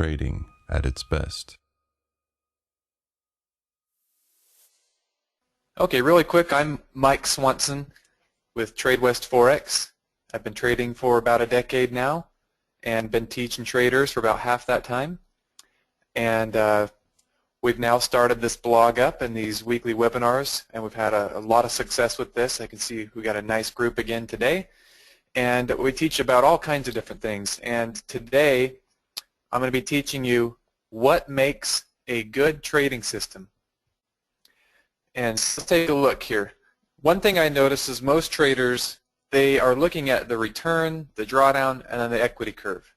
trading at its best. Okay, really quick, I'm Mike Swanson with TradeWest Forex. I've been trading for about a decade now and been teaching traders for about half that time. And we've now started this blog up and these weekly webinars, and we've had a lot of success with this. I can see we got a nice group again today. And we teach about all kinds of different things. And today I'm going to be teaching you what makes a good trading system. And so let's take a look here. One thing I notice is most traders, they are looking at the return, the drawdown, and then the equity curve.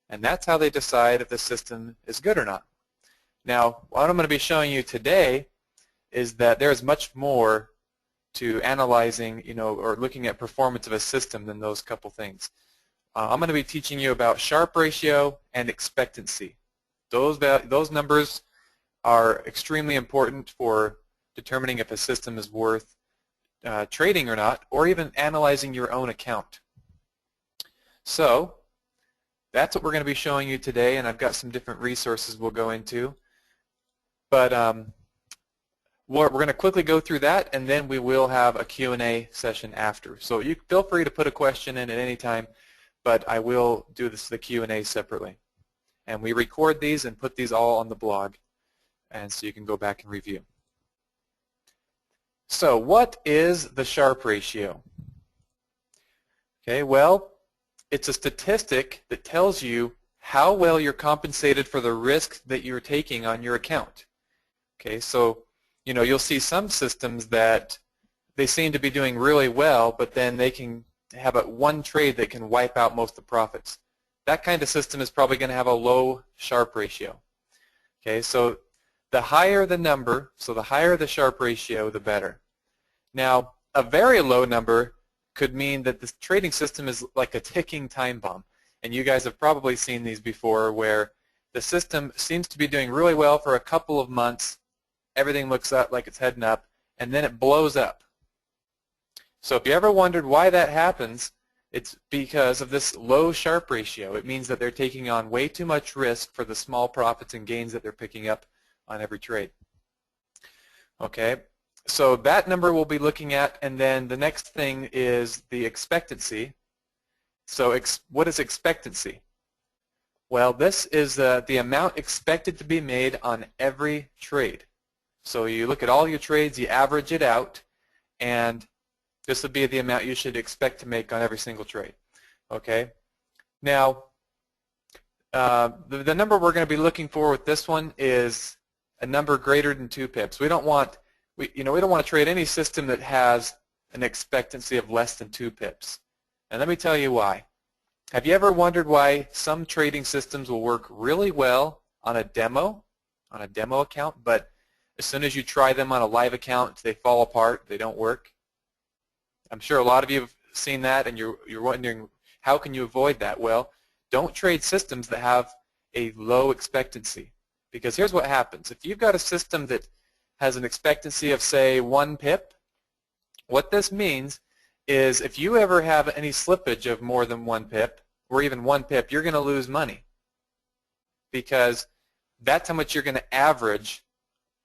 And that's how they decide if the system is good or not. Now, what I'm going to be showing you today is that there's much more to analyzing, or looking at performance of a system than those couple things. I'm going to be teaching you about Sharpe ratio and expectancy. Those numbers are extremely important for determining if a system is worth trading or not, or even analyzing your own account. So that's what we're going to be showing you today, and I've got some different resources we'll go into. But we're going to quickly go through that, and then we will have a Q&A session after. So you feel free to put a question in at any time, but I will do the Q&A separately. And we record these and put these all on the blog, and so you can go back and review. So what is the Sharpe ratio? Okay, well, it's a statistic that tells you how well you're compensated for the risk that you're taking on your account. Okay, so you'll see some systems that they seem to be doing really well, but then they can have one trade that can wipe out most of the profits. That kind of system is probably going to have a low Sharpe ratio. Okay, so the higher the number, so the higher the Sharpe ratio, the better. Now, a very low number could mean that this trading system is like a ticking time bomb. And you guys have probably seen these before, where the system seems to be doing really well for a couple of months. Everything looks up like it's heading up, and then it blows up. So if you ever wondered why that happens, it's because of this low Sharpe ratio. It means that they're taking on way too much risk for the small profits and gains that they're picking up on every trade. Okay, so that number we'll be looking at, and then the next thing is the expectancy. So what is expectancy? Well, this is the amount expected to be made on every trade. So you look at all your trades, you average it out, and this would be the amount you should expect to make on every single trade. Okay. Now, the number we're going to be looking for with this one is a number greater than 2 pips. We don't want we don't want to trade any system that has an expectancy of less than 2 pips. And let me tell you why. Have you ever wondered why some trading systems will work really well on a demo account, but as soon as you try them on a live account, they fall apart, they don't work? I'm sure a lot of you have seen that, and you're wondering, how can you avoid that? Well, don't trade systems that have a low expectancy, because here's what happens. If you've got a system that has an expectancy of, say, 1 pip, what this means is if you ever have any slippage of more than 1 pip, or even 1 pip, you're going to lose money, because that's how much you're going to average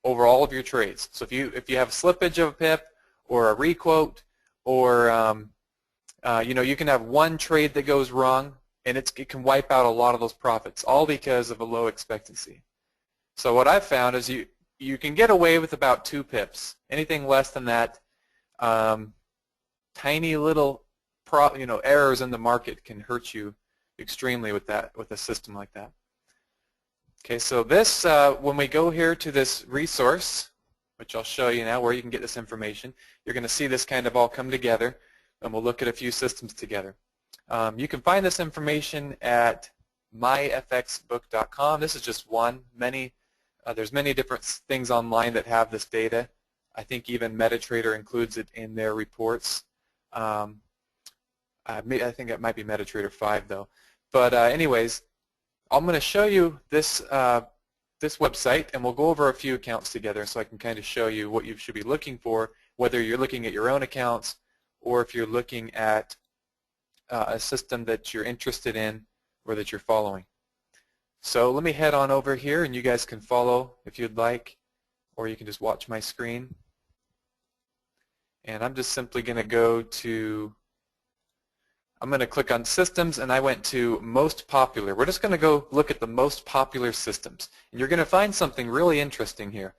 over all of your trades. So if you have a slippage of a pip or a requote, or you can have one trade that goes wrong, and it can wipe out a lot of those profits, all because of a low expectancy. So what I've found is you can get away with about 2 pips. Anything less than that, tiny little errors in the market can hurt you extremely with a system like that. Okay, so this when we go here to this resource, which I'll show you now where you can get this information, you're going to see this kind of all come together, and we'll look at a few systems together. You can find this information at myfxbook.com. This is just one. There's many different things online that have this data. I think even MetaTrader includes it in their reports. I think it might be MetaTrader 5 though. But anyways, I'm going to show you this this website, and we'll go over a few accounts together so I can kind of show you what you should be looking for, whether you're looking at your own accounts or if you're looking at a system that you're interested in or that you're following. So let me head on over here, and you guys can follow if you'd like, or you can just watch my screen. And I'm just simply going to go to, I'm going to click on Systems, and I went to Most Popular. We're just going to go look at the most popular systems. And you're going to find something really interesting here.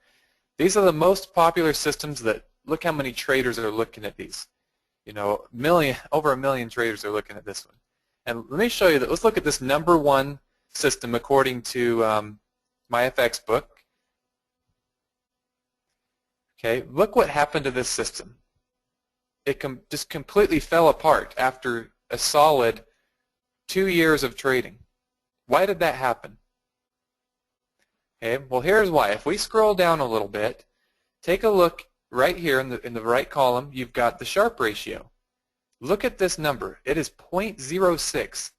These are the most popular systems that, look how many traders are looking at these. You know, over a million traders are looking at this one. And let me show you that. Let's look at this #1 system according to my FX book. Okay, look what happened to this system. It just completely fell apart after a solid 2 years of trading. Why did that happen? Okay, well here's why. If we scroll down a little bit, take a look right here in the right column. You've got the Sharpe ratio. Look at this number. It is 0.06.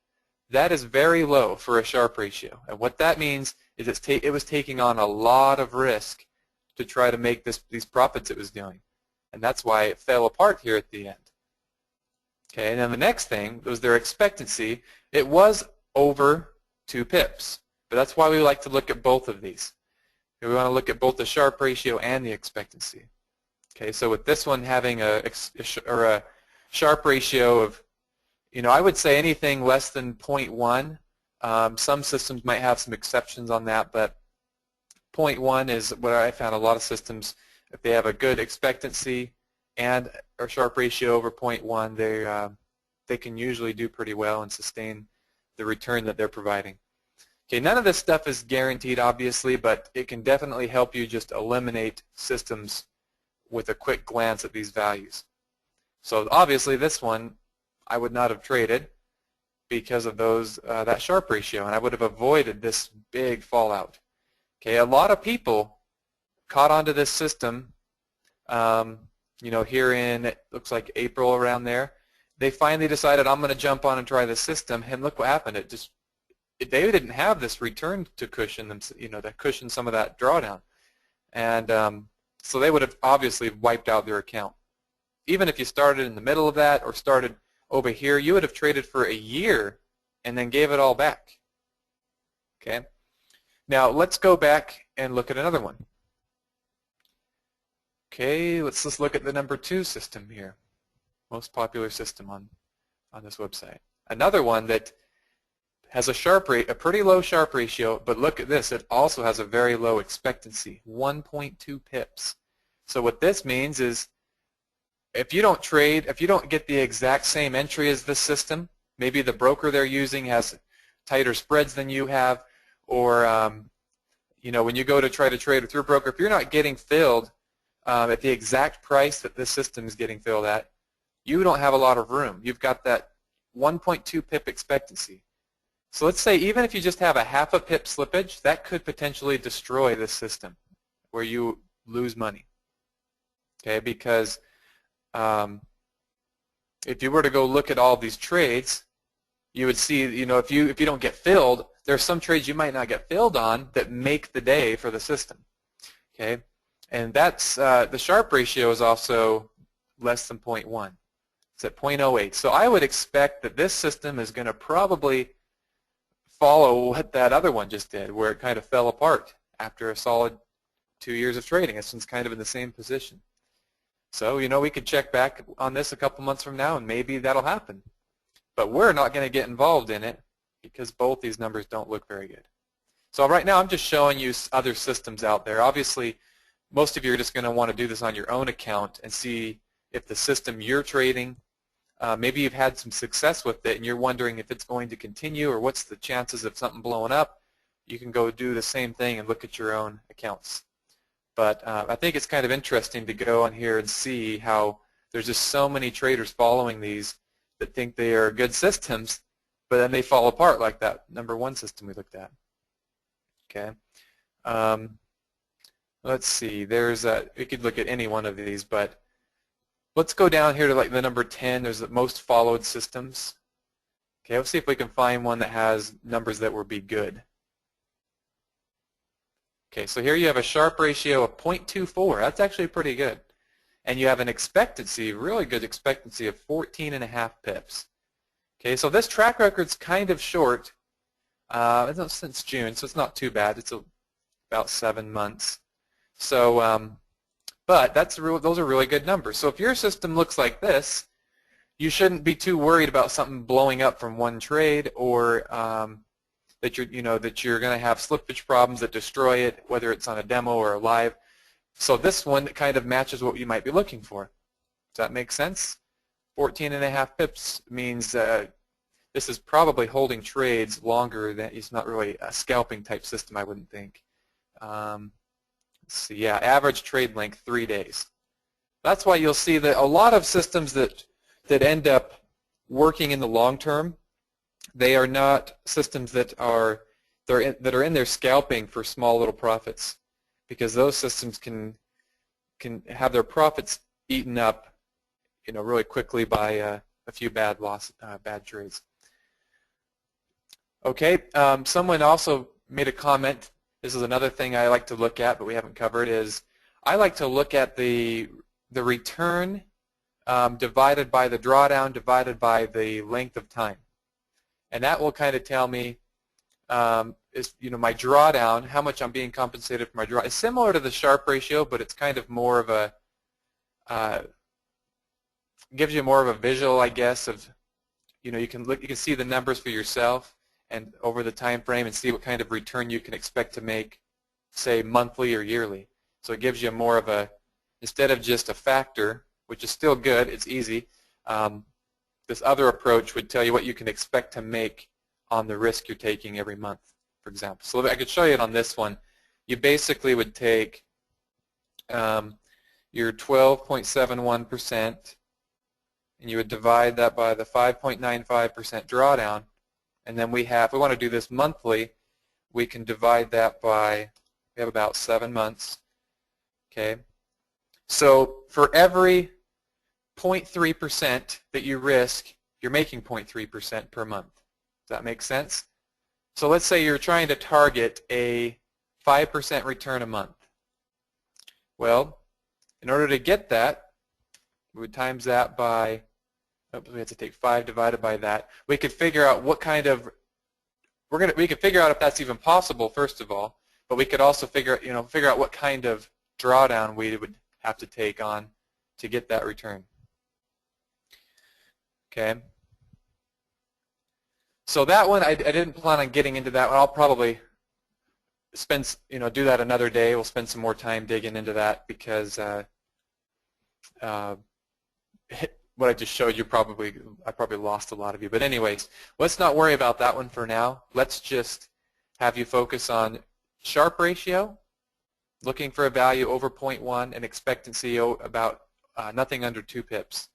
That is very low for a Sharpe ratio. And what that means is it was taking on a lot of risk to try to make these profits it was doing. And that's why it fell apart here at the end. Okay, and then the next thing was their expectancy. It was over 2 pips. But that's why we like to look at both of these. We want to look at both the Sharpe ratio and the expectancy. Okay, so with this one having a Sharpe ratio of, you know, I would say anything less than 0.1. Some systems might have some exceptions on that, but 0.1 is what I found a lot of systems, if they have a good expectancy and a Sharpe ratio over 0.1, they can usually do pretty well and sustain the return that they're providing. Okay, none of this stuff is guaranteed, obviously, but it can definitely help you just eliminate systems with a quick glance at these values. So obviously this one I would not have traded because of that Sharpe ratio, and I would have avoided this big fallout. Okay, a lot of people caught onto this system, you know, here in, it looks like April around there. They finally decided, I'm going to jump on and try this system, and look what happened. They didn't have this return to cushion them, you know, to cushion some of that drawdown, and so they would have obviously wiped out their account. Even if you started in the middle of that or started over here, you would have traded for a year and then gave it all back. Okay. Now let's go back and look at another one. Okay, let's just look at the #2 system here, most popular system on this website. Another one that has a pretty low Sharpe ratio, but look at this, it also has a very low expectancy, 1.2 pips. So what this means is if you don't trade, if you don't get the exact same entry as this system, maybe the broker they're using has tighter spreads than you have, or you know, when you go to try to trade with your broker, if you're not getting filled at the exact price that this system is getting filled at, you don't have a lot of room. You've got that 1.2 pip expectancy. So let's say even if you just have a half a pip slippage, that could potentially destroy this system where you lose money. Okay, because if you were to go look at all these trades, you would see, you know, if you don't get filled, there are some trades you might not get filled on that make the day for the system. Okay, and that's the Sharpe ratio is also less than 0.1. It's at 0.08. So I would expect that this system is going to probably follow what that other one just did, where it kind of fell apart after a solid 2 years of trading. This one's kind of in the same position. So, you know, we could check back on this a couple months from now and maybe that'll happen. But we're not going to get involved in it because both these numbers don't look very good. So right now I'm just showing you other systems out there. Obviously, most of you are just going to want to do this on your own account and see if the system you're trading, maybe you've had some success with it and you're wondering if it's going to continue or what's the chances of something blowing up. You can go do the same thing and look at your own accounts. But I think it's kind of interesting to go on here and see how there's just so many traders following these that think they are good systems, but then they fall apart like that #1 system we looked at. Okay. Let's see. We could look at any one of these, but let's go down here to like the #10. There's the most followed systems. Okay, let's see if we can find one that has numbers that would be good. Okay, so here you have a Sharpe ratio of 0.24. That's actually pretty good. And you have an expectancy, really good expectancy of 14.5 pips. Okay, so this track record's kind of short. since June, so it's not too bad. It's about 7 months. So, but those are really good numbers. So if your system looks like this, you shouldn't be too worried about something blowing up from one trade, or that you're going to have slippage problems that destroy it, whether it's on a demo or a live. So this one kind of matches what you might be looking for. Does that make sense? 14.5 pips means this is probably holding trades longer than, it's not really a scalping type system, I wouldn't think. Let's see, yeah, average trade length 3 days. That's why you'll see that a lot of systems that end up working in the long term, they are not systems that are in there scalping for small little profits, because those systems can have their profits eaten up, really quickly by a few bad trades. Okay, someone also made a comment. This is another thing I like to look at, but we haven't covered, is I like to look at the return divided by the drawdown divided by the length of time. And that will kind of tell me, my drawdown, how much I'm being compensated for my draw. It's similar to the Sharpe ratio, but it's kind of more of a, gives you more of a visual, I guess, of, you can see the numbers for yourself and over the time frame and see what kind of return you can expect to make, say, monthly or yearly. So it gives you more of a, instead of just a factor, which is still good, it's easy, this other approach would tell you what you can expect to make on the risk you're taking every month, for example. So I could show you it on this one. You basically would take your 12.71%, and you would divide that by the 5.95% drawdown, and then we want to do this monthly, we can divide that by, we have about 7 months. Okay, so for every 0.3% that you risk, you're making 0.3% per month. Does that make sense? So let's say you're trying to target a 5% return a month. Well, in order to get that, we would times that by, we have to take 5 divided by that. We could figure out what kind of, we could figure out if that's even possible, first of all, but we could also figure out what kind of drawdown we would have to take on to get that return. Okay. So that one, I didn't plan on getting into that one. I'll probably spend, do that another day. We'll spend some more time digging into that, because what I just showed you, I probably lost a lot of you. But anyways, let's not worry about that one for now. Let's just have you focus on Sharpe ratio, looking for a value over 0.1, and expectancy about nothing under 2 pips.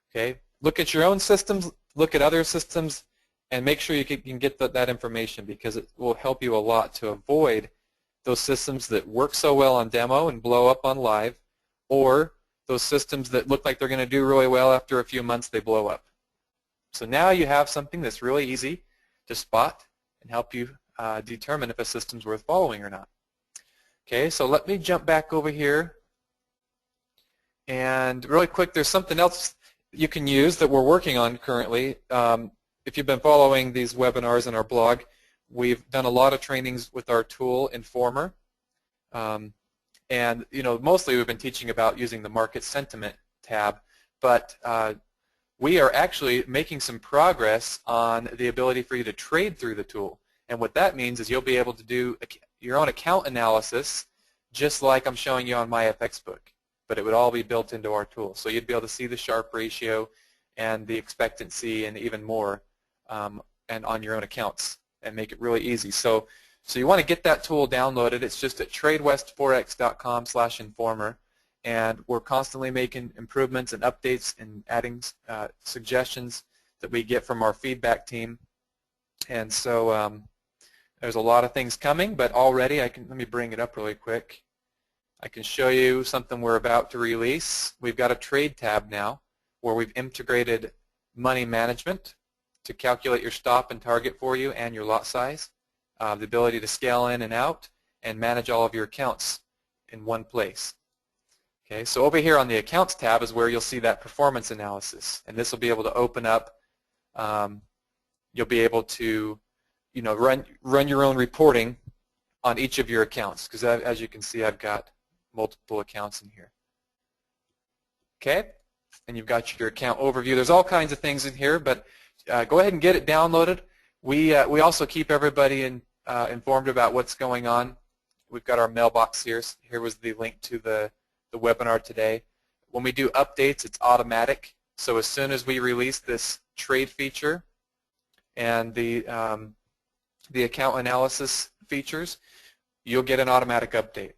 Okay. Look at your own systems, look at other systems, and make sure you can get that information, because it will help you a lot to avoid those systems that work so well on demo and blow up on live, or those systems that look like they're going to do really well after a few months, they blow up. So now you have something that's really easy to spot and help you determine if a system's worth following or not. Okay, so let me jump back over here. And really quick, there's something else you can use that we're working on currently. If you've been following these webinars on our blog, we've done a lot of trainings with our tool Informer. And mostly we've been teaching about using the market sentiment tab, but we are actually making some progress on the ability for you to trade through the tool. And what that means is you'll be able to do your own account analysis, just like I'm showing you on my FX book, but it would all be built into our tool. So you'd be able to see the Sharpe ratio and the expectancy and even more, and on your own accounts, and make it really easy. So you want to get that tool downloaded. It's just at TradeWestForex.com/informer, and we're constantly making improvements and updates and adding suggestions that we get from our feedback team. And so there's a lot of things coming, but already let me bring it up really quick. I can show you something we're about to release. We've got a trade tab now where we've integrated money management to calculate your stop and target for you and your lot size. The ability to scale in and out and manage all of your accounts in one place. Okay, so over here on the Accounts tab is where you'll see that performance analysis, and this will be able to open up. You'll be able to, run your own reporting on each of your accounts, because as you can see, I've got multiple accounts in here. Okay, and you've got your account overview. There's all kinds of things in here, but go ahead and get it downloaded. We also keep everybody informed about what's going on. We've got our mailbox here. Here was the link to the webinar today. When we do updates, it's automatic. So as soon as we release this trade feature and the account analysis features, you'll get an automatic update.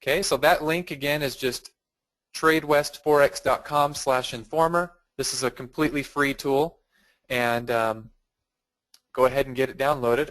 Okay, so that link again is just tradewestforex.com/informer. This is a completely free tool, and go ahead and get it downloaded.